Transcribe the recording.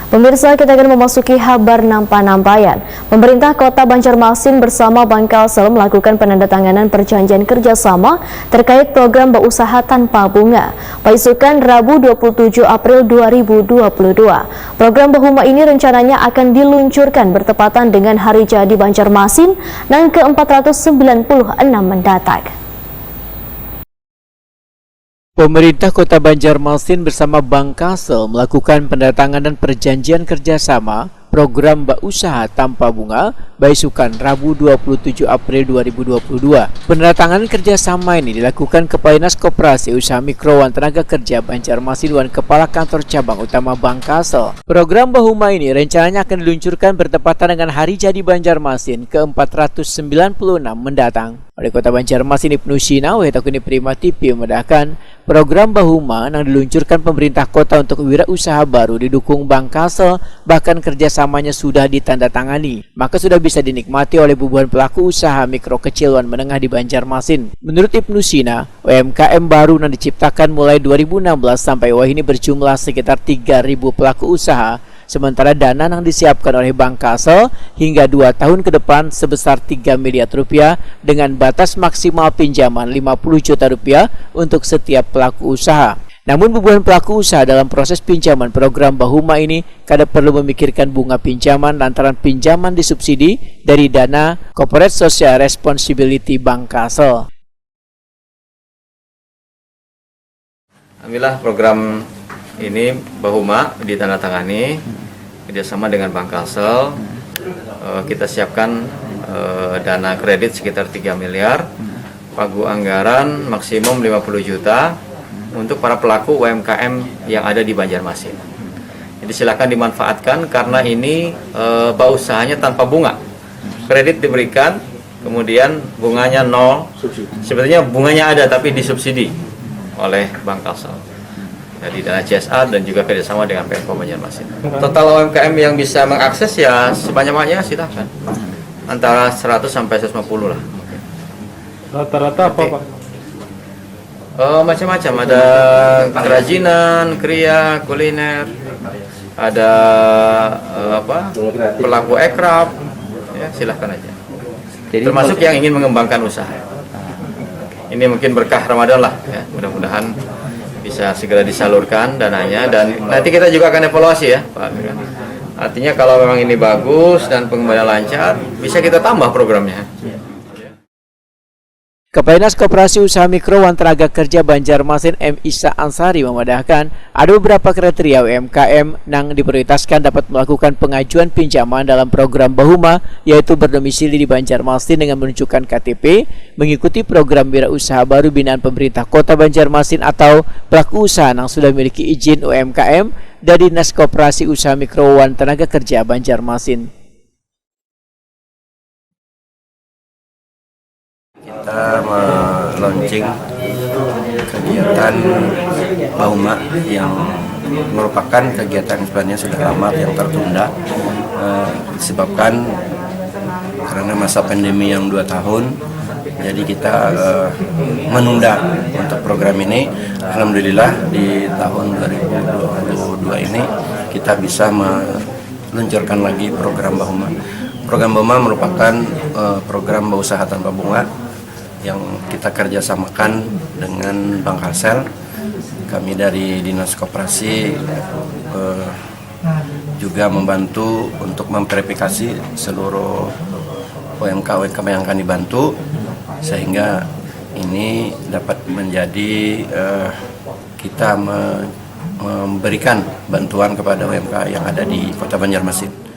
Pemirsa, kita akan memasuki kabar nampa-nampayan. Pemerintah Kota Banjarmasin bersama Bank Kalsel melakukan penandatanganan perjanjian kerjasama terkait program berusaha tanpa bunga. Paisukan Rabu 27 April 2022. Program Bahuma ini rencananya akan diluncurkan bertepatan dengan Hari Jadi Banjarmasin yang ke-496 mendatang. Pemerintah Kota Banjarmasin bersama Bank Kalsel melakukan penandatanganan perjanjian kerjasama program Usaha Tanpa Bunga Baisukan Rabu 27 April 2022. Penandatanganan kerjasama ini dilakukan Kepala Dinas Koperasi Usaha Mikro Wan Tenaga Kerja Banjarmasin dan Kepala Kantor Cabang Utama Bank Kalsel. Program Bahuma ini rencananya akan diluncurkan bertepatan dengan Hari Jadi Banjarmasin ke-496 mendatang. Wali Kota Banjarmasin Ibnu Sina Wahidakuni Prima TV memudahkan program Bahuma yang diluncurkan pemerintah kota untuk wirausaha baru didukung Bank Kalsel, bahkan kerjasamanya sudah ditandatangani, maka sudah bisa dinikmati oleh ribuan pelaku usaha mikro kecil dan menengah di Banjarmasin. Menurut Ibnu Sina, UMKM baru yang diciptakan mulai 2016 sampai wah ini berjumlah sekitar 3.000 pelaku usaha. Sementara dana yang disiapkan oleh Bank Kalsel hingga 2 tahun ke depan sebesar 3 miliar rupiah dengan batas maksimal pinjaman 50 juta rupiah untuk setiap pelaku usaha. Namun ribuan pelaku usaha dalam proses pinjaman program Bahuma ini kadang perlu memikirkan bunga pinjaman lantaran pinjaman disubsidi dari dana Corporate Social Responsibility Bank Kalsel. Alhamdulillah program ini Bahuma ditandatangani kerjasama dengan Bank Kalsel. Kita siapkan dana kredit sekitar 3 miliar, pagu anggaran maksimum 50 juta untuk para pelaku UMKM yang ada di Banjarmasin. Jadi silakan dimanfaatkan karena ini usahanya tanpa bunga. Kredit diberikan, kemudian bunganya 0. Sebenarnya bunganya ada tapi disubsidi oleh Bank Kalsel. Jadi dana CSR dan juga kerjasama dengan Pemko Banjarmasin. Total UMKM yang bisa mengakses ya sebanyak-banyaknya silakan. Antara 100 sampai 150 lah. Rata-rata apa, Pak? Macam-macam, ada kerajinan, kriya, kuliner, ada pelaku ekraf, ya silahkan aja. Termasuk yang ingin mengembangkan usaha. Ini mungkin berkah Ramadan lah, ya. Mudah-mudahan bisa segera disalurkan dananya dan nanti kita juga akan evaluasi ya, Pak. Artinya kalau memang ini bagus dan pengembalian lancar, bisa kita tambah programnya. Kepala Dinas Koperasi Usaha Mikro Wan Tenaga Kerja Banjarmasin M. Isa Ansari memudahkan ada beberapa kriteria UMKM yang diprioritaskan dapat melakukan pengajuan pinjaman dalam program Bahuma, yaitu berdomisili di Banjarmasin dengan menunjukkan KTP, mengikuti program wirausaha baru binaan pemerintah Kota Banjarmasin atau pelaku usaha yang sudah memiliki izin UMKM dari Dinas Koperasi Usaha Mikro Wan Tenaga Kerja Banjarmasin. Kita meluncing kegiatan Bahuma yang merupakan kegiatan sebenarnya sudah lama yang tertunda disebabkan karena masa pandemi yang 2 tahun. Jadi kita menunda untuk program ini. Alhamdulillah di tahun 2022 ini kita bisa meluncurkan lagi program Bahuma. Program Bahuma merupakan program Usaha Tanpa Bunga yang kita kerjasamakan dengan Bank Kalsel. Kami dari Dinas Koperasi juga membantu untuk memverifikasi seluruh UMKM yang akan dibantu sehingga ini dapat menjadi kita memberikan bantuan kepada UMKM yang ada di Kota Banjarmasin.